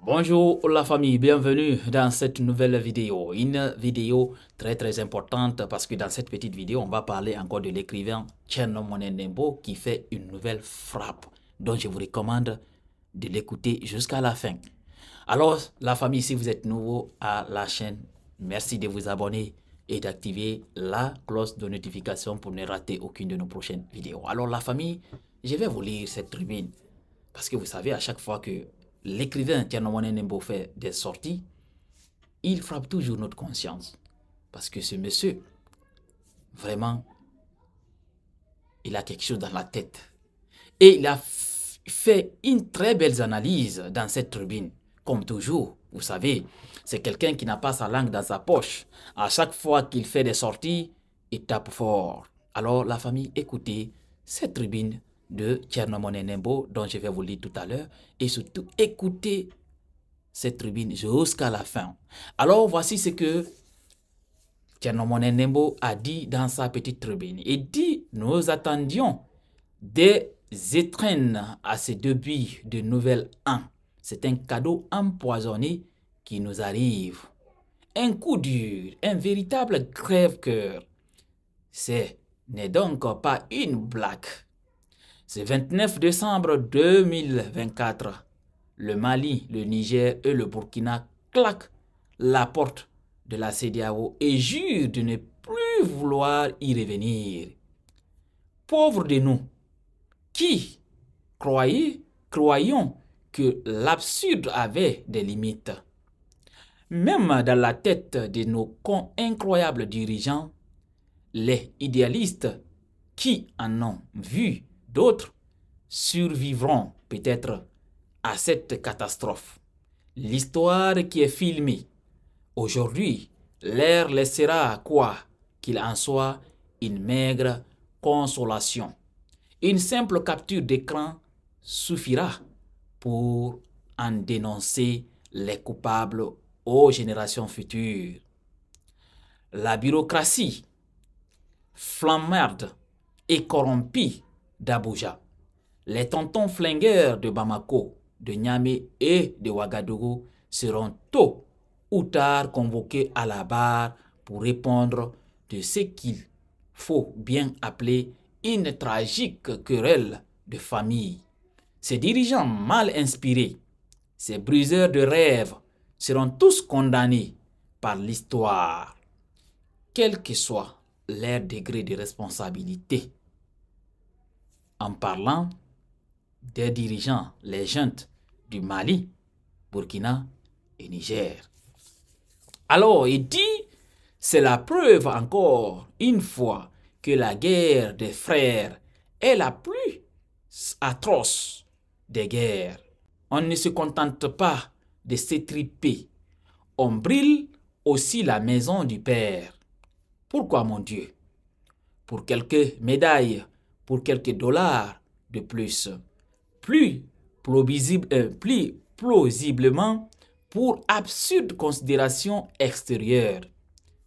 Bonjour la famille, bienvenue dans cette nouvelle vidéo. Une vidéo très importante parce que dans cette petite vidéo, on va parler encore de l'écrivain Thierno Monet Nembo qui fait une nouvelle frappe dont je vous recommande de l'écouter jusqu'à la fin. Alors la famille, si vous êtes nouveau à la chaîne, merci de vous abonner et d'activer la cloche de notification pour ne rater aucune de nos prochaines vidéos. Alors la famille, je vais vous lire cette tribune parce que vous savez, à chaque fois que l'écrivain Thierno Monet Nembo fait des sorties, il frappe toujours notre conscience. Parce que ce monsieur, vraiment, il a quelque chose dans la tête. Et il a fait une très belle analyse dans cette tribune. Comme toujours, vous savez, c'est quelqu'un qui n'a pas sa langue dans sa poche. À chaque fois qu'il fait des sorties, il tape fort. Alors la famille, écoutez cette tribune de Thierno Monet Nembo dont je vais vous lire tout à l'heure et surtout écoutez cette tribune jusqu'à la fin. Alors voici ce que Thierno Monet Nembo a dit dans sa petite tribune. Il dit: nous attendions des étrennes à ce début de nouvel an. C'est un cadeau empoisonné qui nous arrive. Un coup dur, un véritable crève-cœur. Ce n'est donc pas une blague. Ce 29 décembre 2024, le Mali, le Niger et le Burkina claquent la porte de la CEDEAO et jurent de ne plus vouloir y revenir. Pauvres de nous, qui croyons que l'absurde avait des limites. Même dans la tête de nos incroyables dirigeants, les idéalistes qui en ont vu d'autres survivront peut-être à cette catastrophe. L'histoire qui est filmée aujourd'hui leur laissera, quoi qu'il en soit, une maigre consolation. Une simple capture d'écran suffira pour en dénoncer les coupables aux générations futures. La bureaucratie flammarde et corrompue d'Abuja, les tontons flingueurs de Bamako, de Niamey et de Ouagadougou seront tôt ou tard convoqués à la barre pour répondre de ce qu'il faut bien appeler une tragique querelle de famille. Ces dirigeants mal inspirés, ces briseurs de rêves seront tous condamnés par l'histoire, quel que soit leur degré de responsabilité. En parlant des dirigeants, les juntes du Mali, Burkina et Niger. Alors, il dit, c'est la preuve encore une fois que la guerre des frères est la plus atroce des guerres. On ne se contente pas de s'étriper. On brûle aussi la maison du Père. Pourquoi, mon Dieu? Pour quelques médailles, pour quelques dollars de plus. Plus plausiblement, pour absurdes considérations extérieures.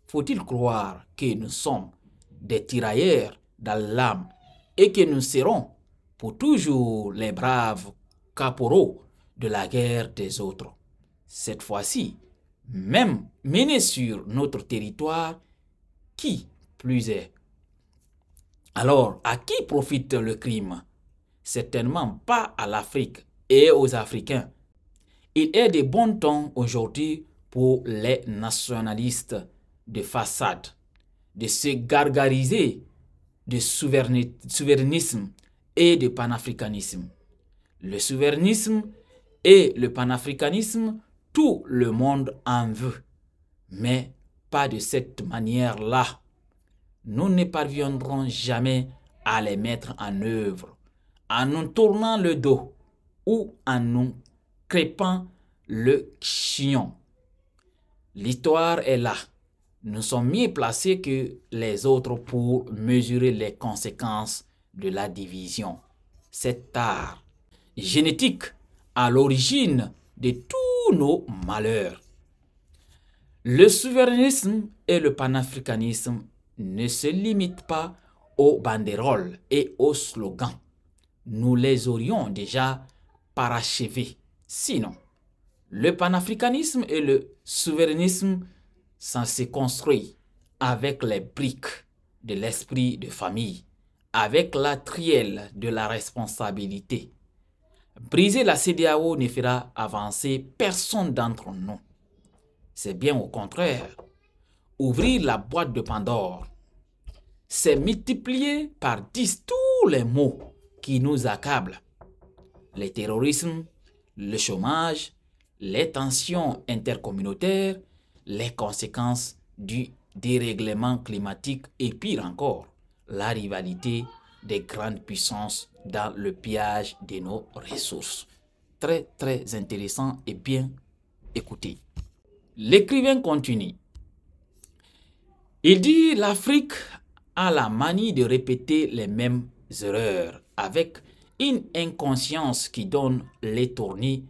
Faut-il croire que nous sommes des tirailleurs dans l'âme et que nous serons pour toujours les braves caporaux de la guerre des autres? Cette fois-ci, même menés sur notre territoire, qui plus est. Alors, à qui profite le crime? Certainement pas à l'Afrique et aux Africains. Il est de bon ton aujourd'hui pour les nationalistes de façade de se gargariser de souverainisme et de panafricanisme. Le souverainisme et le panafricanisme, tout le monde en veut, mais pas de cette manière-là. Nous ne parviendrons jamais à les mettre en œuvre, en nous tournant le dos ou en nous crêpant le chignon. L'histoire est là. Nous sommes mieux placés que les autres pour mesurer les conséquences de la division. Cet art génétique à l'origine de tous nos malheurs. Le souverainisme et le panafricanisme ne se limitent pas aux banderoles et aux slogans. Nous les aurions déjà parachevés. Sinon, Le panafricanisme et le souverainisme, ça se construit avec les briques de l'esprit de famille, avec la trielle de la responsabilité. Briser la CEDEAO ne fera avancer personne d'entre nous. C'est bien au contraire. Ouvrir la boîte de Pandore, c'est multiplier par 10 tous les maux qui nous accablent. Le terrorisme, le chômage, les tensions intercommunautaires, les conséquences du dérèglement climatique et pire encore, la rivalité des grandes puissances dans le pillage de nos ressources. Très intéressant et bien écouté. L'écrivain continue. Il dit l'Afrique a la manie de répéter les mêmes erreurs avec une inconscience qui donne les tournis.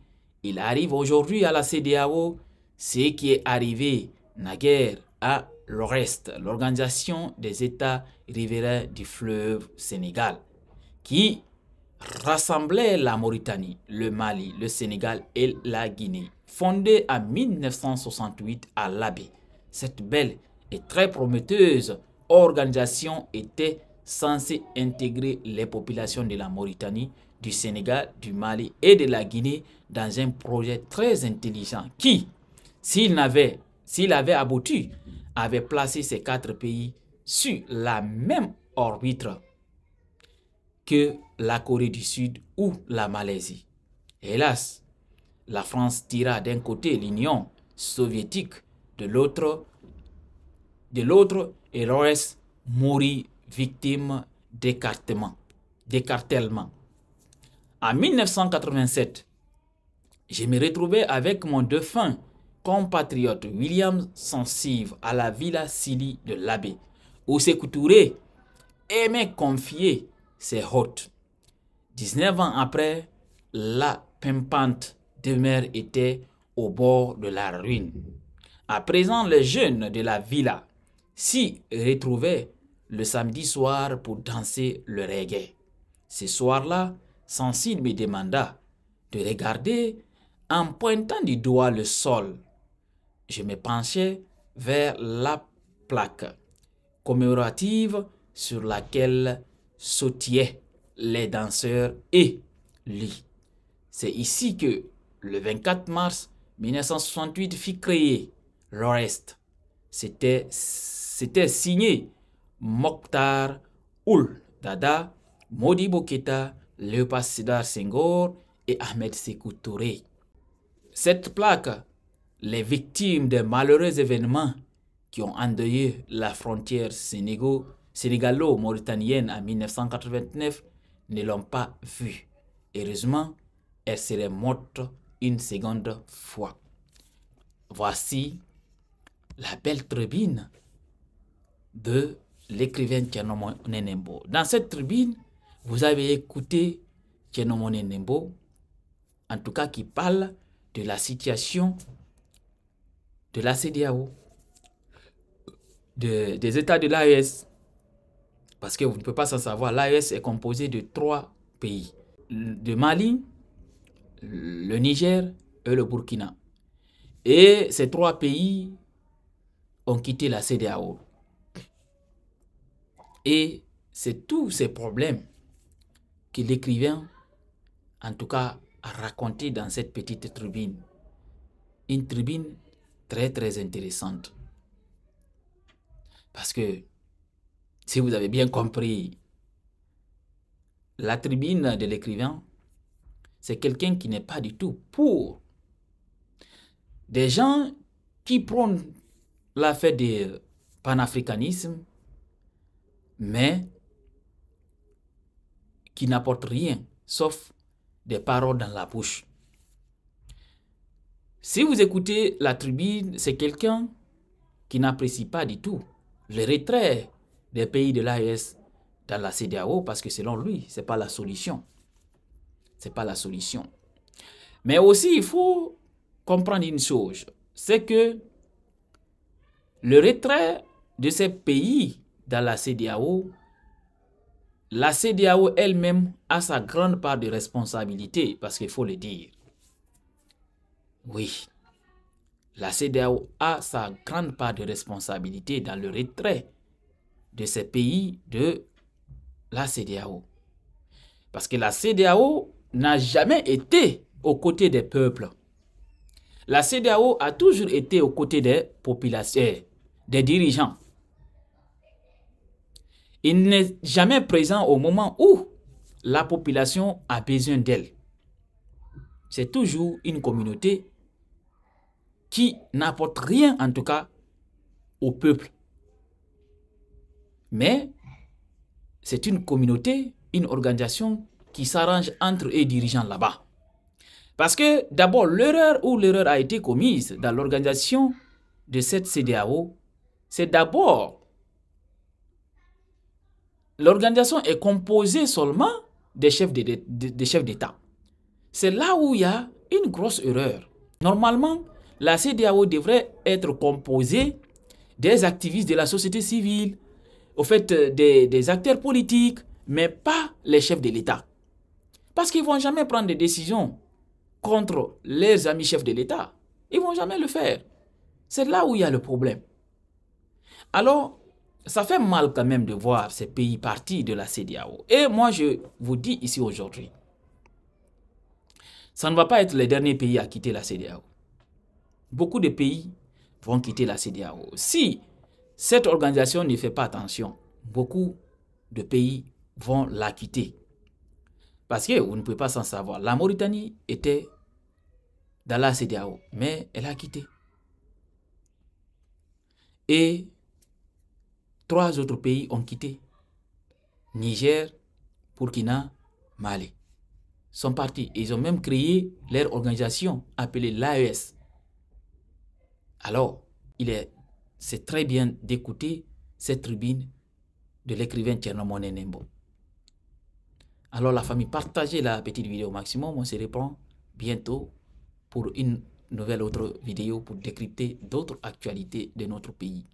Il arrive aujourd'hui à la CEDEAO ce qui est arrivé naguère à l'Orest, l'Organisation des États riverains du fleuve Sénégal, qui rassemblait la Mauritanie, le Mali, le Sénégal et la Guinée, fondée en 1968 à l'Abbé. Cette belle et très prometteuse organisation était censée intégrer les populations de la Mauritanie, du Sénégal, du Mali et de la Guinée dans un projet très intelligent qui, s'il avait abouti, avait placé ces 4 pays sur la même orbite que la Corée du Sud ou la Malaisie. Hélas, la France tira d'un côté l'Union soviétique, de l'autre, et l'OS mourit victime d'écartèlement. En 1987, je me retrouvais avec mon défunt compatriote William Sensive à la Villa Silly de l'Abbé, où Sékou Touré aimait confier ses hôtes. 19 ans après, la pimpante demeure était au bord de la ruine. À présent, les jeunes de la villa s'y retrouvaient le samedi soir pour danser le reggae. Ce soir-là, Sensible me demanda de regarder en pointant du doigt le sol. Je me penchai vers la plaque commémorative sur laquelle sautillaient les danseurs et lui. C'est ici que le 24 mars 1968 fut créé l'Orest. C'était signé Mokhtar Ould Dada, Modibo Keïta, Léopold Sédar Senghor et Ahmed Sékou Touré. Cette plaque, les victimes des malheureux événements qui ont endeuillé la frontière sénégalo-mauritanienne en 1989 ne l'ont pas vue. Heureusement, elle serait morte une seconde fois. Voici la belle tribune de l'écrivain Thierno Moule Nembo. Dans cette tribune, vous avez écouté Thierno Moule Nembo, en tout cas qui parle de la situation de la CEDEAO, des États de l'AES. Parce que vous ne pouvez pas s'en savoir, l'AES est composé de 3 pays. Le Mali, le Niger et le Burkina. Et ces 3 pays ont quitté la CEDEAO. Et c'est tous ces problèmes que l'écrivain, en tout cas, a raconté dans cette petite tribune. Une tribune très intéressante. Parce que, si vous avez bien compris, la tribune de l'écrivain, c'est quelqu'un qui n'est pas du tout pour des gens qui prônent la fête du panafricanisme, mais qui n'apportent rien, sauf des paroles dans la bouche. Si vous écoutez la tribune, c'est quelqu'un qui n'apprécie pas du tout le retrait des pays de l'AES dans la CEDEAO, parce que selon lui, ce n'est pas la solution. Ce n'est pas la solution. Mais aussi, il faut comprendre une chose, c'est que le retrait de ces pays dans la CEDEAO elle-même a sa grande part de responsabilité, parce qu'il faut le dire. Oui, la CEDEAO a sa grande part de responsabilité dans le retrait de ces pays de la CEDEAO. Parce que la CEDEAO n'a jamais été aux côtés des peuples. La CEDEAO a toujours été aux côtés des populations, des dirigeants. Il n'est jamais présent au moment où la population a besoin d'elle. C'est toujours une communauté qui n'apporte rien, en tout cas, au peuple. Mais c'est une communauté, une organisation qui s'arrange entre eux dirigeants là-bas. Parce que d'abord, l'erreur a été commise dans l'organisation de cette CEDEAO, c'est d'abord, l'organisation est composée seulement des chefs d'État. C'est là où il y a une grosse erreur. Normalement, la CEDEAO devrait être composée des activistes de la société civile, au fait des acteurs politiques, mais pas les chefs de l'État. Parce qu'ils ne vont jamais prendre des décisions contre les amis chefs de l'État. Ils ne vont jamais le faire. C'est là où il y a le problème. Alors, ça fait mal quand même de voir ces pays partis de la CEDEAO. Et moi, je vous dis ici aujourd'hui, ça ne va pas être les derniers pays à quitter la CEDEAO. Beaucoup de pays vont quitter la CEDEAO. Si cette organisation ne fait pas attention, beaucoup de pays vont la quitter. Parce que vous ne pouvez pas s'en savoir. La Mauritanie était dans la CEDEAO, mais elle a quitté. Et 3 autres pays ont quitté. Niger, Burkina, Mali. Sont partis. Ils ont même créé leur organisation appelée l'AES. Alors, c'est très bien d'écouter cette tribune de l'écrivain Thierno Monet Nembo. Alors la famille, partagez la petite vidéo au maximum. On se reprend bientôt pour une nouvelle autre vidéo pour décrypter d'autres actualités de notre pays.